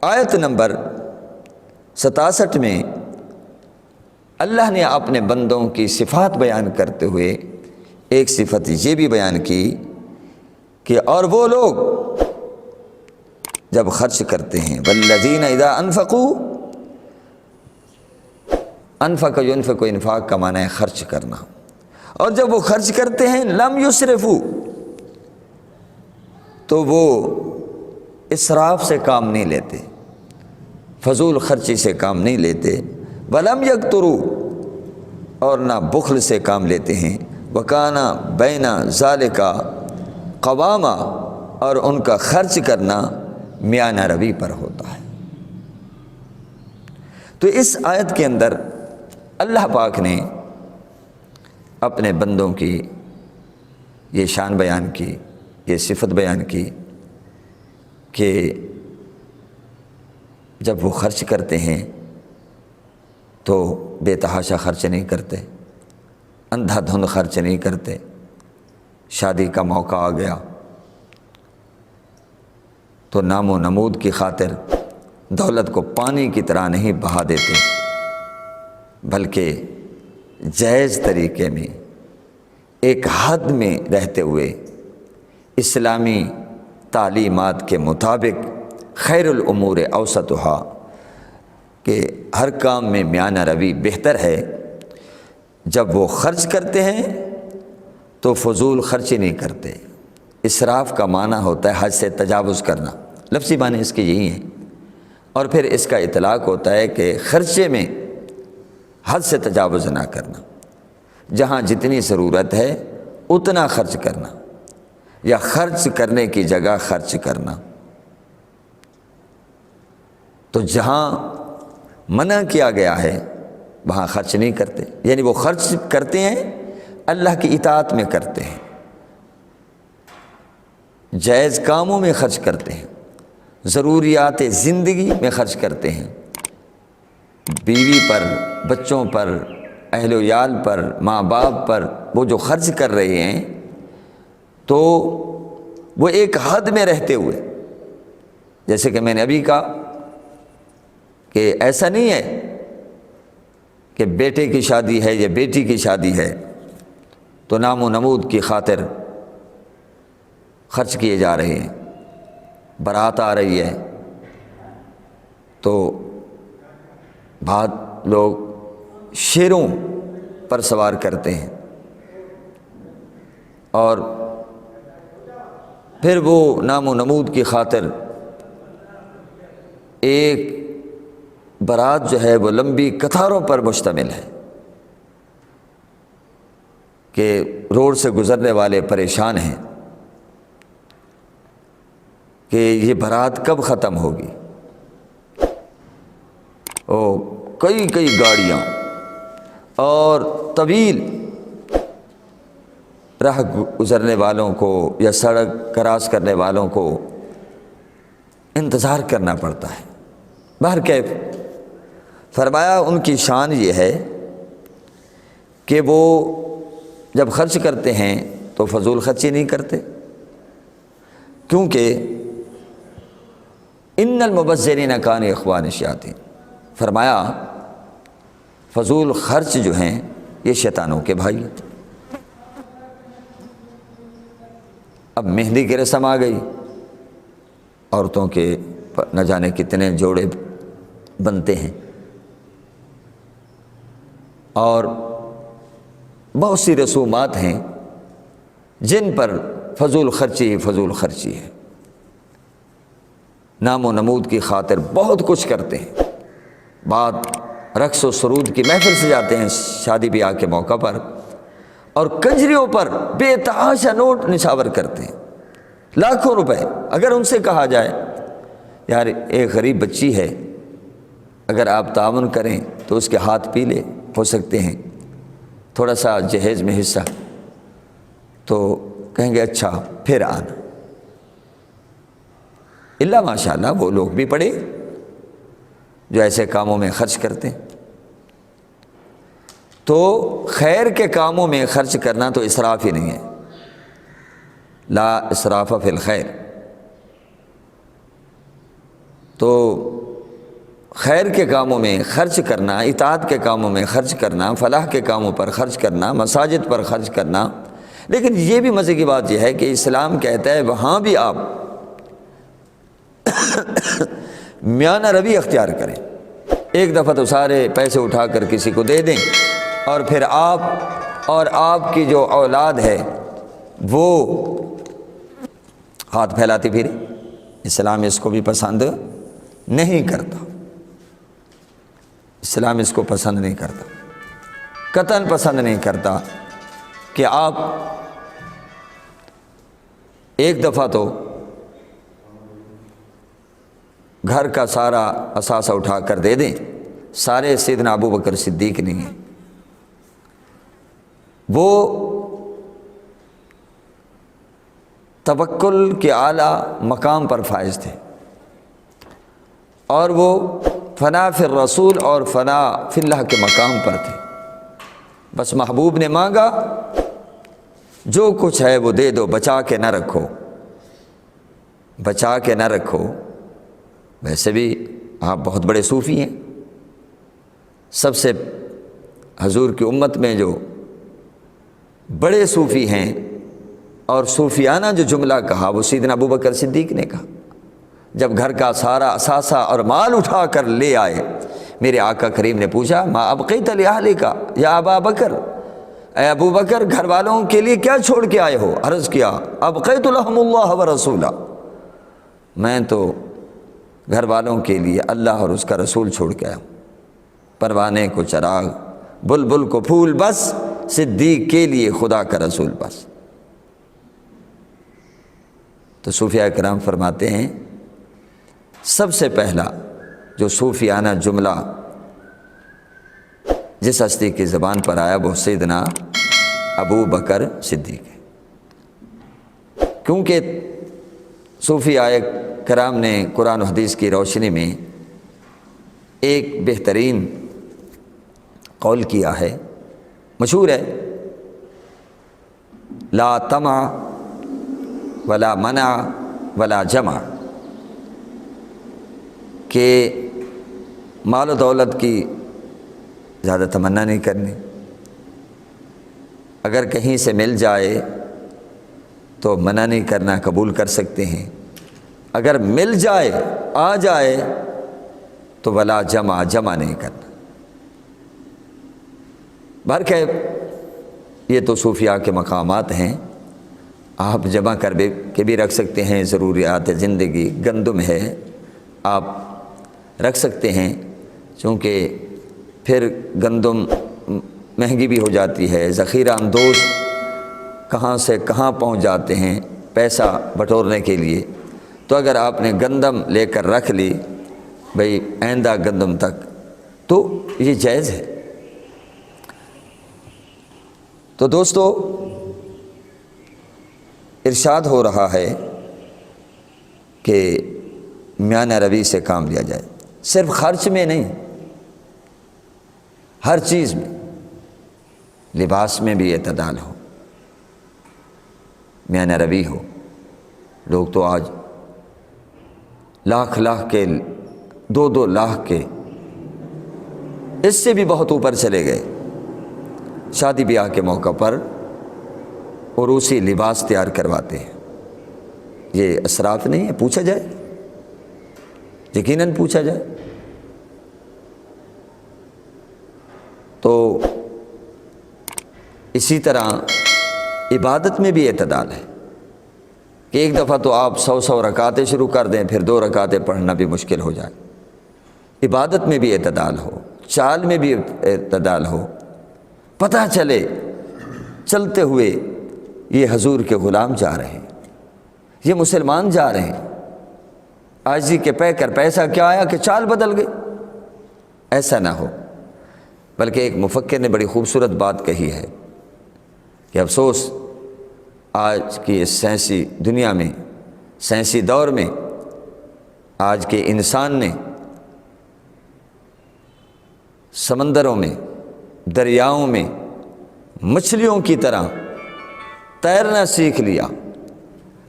آیت نمبر 67 میں اللہ نے اپنے بندوں کی صفات بیان کرتے ہوئے ایک صفت یہ بھی بیان کی کہ اور وہ لوگ جب خرچ کرتے ہیں والذین اذا انفقوا، انفق ينفق، انفاق کا معنی ہے خرچ کرنا، اور جب وہ خرچ کرتے ہیں لم یسرفوا، تو وہ اسراف سے کام نہیں لیتے، فضول خرچی سے کام نہیں لیتے، ولم یقتروا، اور نہ بخل سے کام لیتے ہیں، وکان بین ذالک قواما، اور ان کا خرچ کرنا میانہ روی پر ہوتا ہے۔ تو اس آیت کے اندر اللہ پاک نے اپنے بندوں کی یہ شان بیان کی، یہ صفت بیان کی کہ جب وہ خرچ کرتے ہیں تو بے تحاشا خرچ نہیں کرتے، اندھا دھند خرچ نہیں کرتے، شادی کا موقع آ گیا تو نام و نمود کی خاطر دولت کو پانی کی طرح نہیں بہا دیتے، بلکہ جائز طریقے میں ایک حد میں رہتے ہوئے اسلامی تعلیمات کے مطابق خیر الامور اوسطھا، کہ ہر کام میں میانہ روی بہتر ہے۔ جب وہ خرچ کرتے ہیں تو فضول خرچی نہیں کرتے۔ اسراف کا معنی ہوتا ہے حد سے تجاوز کرنا، لفظی معنی اس کے یہی ہیں، اور پھر اس کا اطلاق ہوتا ہے کہ خرچے میں حد سے تجاوز نہ کرنا، جہاں جتنی ضرورت ہے اتنا خرچ کرنا، یا خرچ کرنے کی جگہ خرچ کرنا۔ تو جہاں منع کیا گیا ہے وہاں خرچ نہیں کرتے، یعنی وہ خرچ کرتے ہیں اللہ کی اطاعت میں کرتے ہیں، جائز کاموں میں خرچ کرتے ہیں، ضروریات زندگی میں خرچ کرتے ہیں، بیوی پر، بچوں پر، اہل و عیال پر، ماں باپ پر وہ جو خرچ کر رہے ہیں تو وہ ایک حد میں رہتے ہوئے، جیسے کہ میں نے ابھی کہا کہ ایسا نہیں ہے کہ بیٹے کی شادی ہے یا بیٹی کی شادی ہے تو نام و نمود کی خاطر خرچ کیے جا رہے ہیں، بارات آ رہی ہے تو بعض لوگ شیروں پر سوار کرتے ہیں، اور پھر وہ نام و نمود کی خاطر ایک بارات جو ہے وہ لمبی قطاروں پر مشتمل ہے کہ روڈ سے گزرنے والے پریشان ہیں کہ یہ بارات کب ختم ہوگی۔ کئی گاڑیاں اور طویل راہ گزرنے والوں کو یا سڑک کراس کرنے والوں کو انتظار کرنا پڑتا ہے۔ بہرکیف فرمایا ان کی شان یہ ہے کہ وہ جب خرچ کرتے ہیں تو فضول خرچی نہیں کرتے، کیونکہ ان المبذرین کانوا اخوان الشیاطین، فرمایا فضول خرچ جو ہیں یہ شیطانوں کے بھائی ہیں۔ اب مہندی کی رسم آ گئی، عورتوں کے نہ جانے کتنے جوڑے بنتے ہیں، اور بہت سی رسومات ہیں جن پر فضول خرچی ہے، نام و نمود کی خاطر بہت کچھ کرتے ہیں۔ بعد رقص و سرود کی محفل سے جاتے ہیں شادی بیاہ کے موقع پر، اور کنجریوں پر بے تحاشا نوٹ نچھاور کرتے ہیں، لاکھوں روپے۔ اگر ان سے کہا جائے یار ایک غریب بچی ہے، اگر آپ تعاون کریں تو اس کے ہاتھ پیلے ہو سکتے ہیں، تھوڑا سا جہیز میں حصہ، تو کہیں گے اچھا پھر آنا۔ اللہ ماشاءاللہ وہ لوگ بھی پڑے جو ایسے کاموں میں خرچ کرتے ہیں۔ تو خیر کے کاموں میں خرچ کرنا تو اسراف ہی نہیں ہے، لا اسراف فی الخیر۔ تو خیر کے کاموں میں خرچ کرنا، اطاعت کے کاموں میں خرچ کرنا، فلاح کے کاموں پر خرچ کرنا، مساجد پر خرچ کرنا۔ لیکن یہ بھی مزے کی بات یہ ہے کہ اسلام کہتا ہے وہاں بھی آپ میانہ روی اختیار کریں۔ ایک دفعہ تو سارے پیسے اٹھا کر کسی کو دے دیں، اور پھر آپ اور آپ کی جو اولاد ہے وہ ہاتھ پھیلاتی پھرے۔ اسلام اس کو بھی پسند نہیں کرتا، اسلام اس کو پسند نہیں کرتا، قطعاً پسند نہیں کرتا کہ آپ ایک دفعہ تو گھر کا سارا اثاثہ اٹھا کر دے دیں۔ سارے سیدنا ابو بکر صدیق نہیں ہیں، وہ توکل کے اعلیٰ مقام پر فائز تھے، اور وہ فنا فی الرسول اور فنا فی اللہ کے مقام پر تھے۔ بس محبوب نے مانگا جو کچھ ہے وہ دے دو، بچا کے نہ رکھو، بچا کے نہ رکھو۔ ویسے بھی آپ بہت بڑے صوفی ہیں، سب سے حضور کی امت میں جو بڑے صوفی ہیں اور صوفیانہ جو جملہ کہا وہ سیدنا ابو بکر صدیق نے کہا۔ جب گھر کا سارا اثاثہ اور مال اٹھا کر لے آئے، میرے آقا کریم نے پوچھا ما ابقیت لأہلک یا ابا بکر، اے ابو بکر گھر والوں کے لیے کیا چھوڑ کے آئے ہو؟ عرض کیا ابقیت لہم اللہ ورسولہ، میں تو گھر والوں کے لیے اللہ اور اس کا رسول چھوڑ کے آیا ہوں۔ پروانے کو چراغ، بلبل کو پھول، بس صدیق کے لیے خدا کا رسول بس۔ تو صوفیاء کرام فرماتے ہیں سب سے پہلا جو صوفیانہ جملہ جس ہستی کی زبان پر آیا وہ سیدنا ابو بکر صدیق ہے، کیونکہ صوفیاء کرام نے قرآن و حدیث کی روشنی میں ایک بہترین قول کیا ہے، مشہور ہے، لا طمع ولا منع ولا جمع، کہ مال و دولت کی زیادہ تمنا نہیں کرنی، اگر کہیں سے مل جائے تو منع نہیں کرنا، قبول کر سکتے ہیں، اگر مل جائے آ جائے تو ولا جمع، جمع نہیں کرنا۔ بہرکیف یہ تو صوفیاء کے مقامات ہیں، آپ جمع کر کے بھی رکھ سکتے ہیں، ضروریات زندگی، گندم ہے آپ رکھ سکتے ہیں، چونکہ پھر گندم مہنگی بھی ہو جاتی ہے، ذخیرہ اندوز کہاں سے کہاں پہنچ جاتے ہیں پیسہ بٹورنے کے لیے، تو اگر آپ نے گندم لے کر رکھ لی بھئی آئندہ گندم تک، تو یہ جائز ہے۔ تو دوستو ارشاد ہو رہا ہے کہ میانہ روی سے کام لیا جائے، صرف خرچ میں نہیں، ہر چیز میں، لباس میں بھی اعتدال ہو، میانہ روی ہو۔ لوگ تو آج لاکھ کے، 2 لاکھ کے، اس سے بھی بہت اوپر چلے گئے، شادی بیاہ کے موقع پر عروسی لباس تیار کرواتے ہیں۔ یہ اسراف نہیں ہے؟ پوچھا جائے، یقیناً پوچھا جائے۔ تو اسی طرح عبادت میں بھی اعتدال ہے کہ ایک دفعہ تو آپ 100 رکعتیں شروع کر دیں، پھر 2 رکعتیں پڑھنا بھی مشکل ہو جائے۔ عبادت میں بھی اعتدال ہو، چال میں بھی اعتدال ہو، پتہ چلے چلتے ہوئے یہ حضور کے غلام جا رہے ہیں، یہ مسلمان جا رہے ہیں، عاجزی کے پے کر پیسہ کیا آیا کہ چال بدل گئی، ایسا نہ ہو۔ بلکہ ایک مفکر نے بڑی خوبصورت بات کہی ہے کہ افسوس آج کی اس سائنسی دنیا میں، سائنسی دور میں، آج کے انسان نے سمندروں میں، دریاؤں میں مچھلیوں کی طرح تیرنا سیکھ لیا،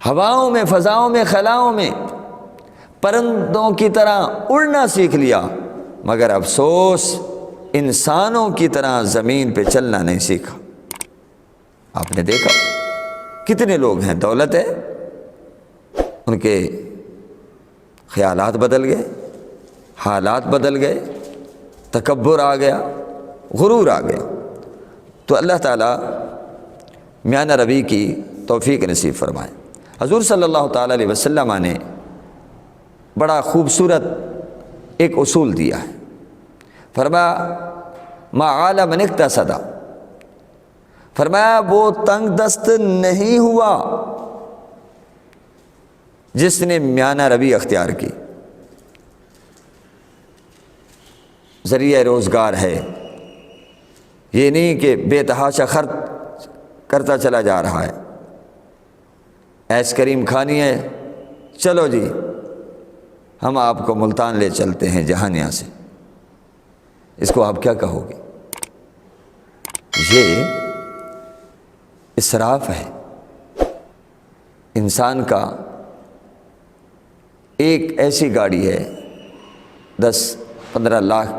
ہواؤں میں، فضاؤں میں، خلاؤں میں پرندوں کی طرح اڑنا سیکھ لیا، مگر افسوس انسانوں کی طرح زمین پہ چلنا نہیں سیکھا۔ آپ نے دیکھا کتنے لوگ ہیں، دولت ہے، ان کے خیالات بدل گئے، حالات بدل گئے، تکبر آ گیا، غرور آ گیا۔ تو اللہ تعالیٰ میانہ روی کی توفیق نصیب فرمائے۔ حضور صلی اللہ تعالیٰ علیہ وسلم نے بڑا خوبصورت ایک اصول دیا ہے، فرمایا ما عال من اقتصد، فرمایا وہ تنگ دست نہیں ہوا جس نے میانہ روی اختیار کی۔ ذریعہ روزگار ہے، یہ نہیں کہ بے تحاشا خرچ کرتا چلا جا رہا ہے۔ ایس کریم کھانی ہے، چلو جی ہم آپ کو ملتان لے چلتے ہیں جہانیہ سے، اس کو آپ کیا کہو گے؟ یہ اسراف ہے۔ انسان کا ایک ایسی گاڑی ہے 10-15 لاکھ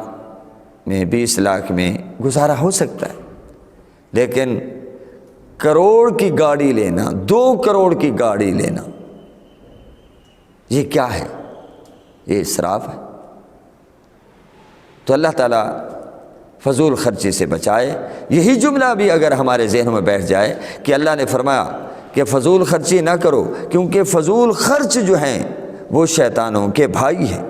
میں، 20 لاکھ میں گزارا ہو سکتا ہے، لیکن کروڑ کی گاڑی لینا، 2 کروڑ کی گاڑی لینا، یہ کیا ہے؟ یہ اسراف ہے۔ تو اللہ تعالیٰ فضول خرچی سے بچائے۔ یہی جملہ بھی اگر ہمارے ذہنوں میں بیٹھ جائے کہ اللہ نے فرمایا کہ فضول خرچی نہ کرو، کیونکہ فضول خرچ جو ہیں وہ شیطانوں کے بھائی ہیں۔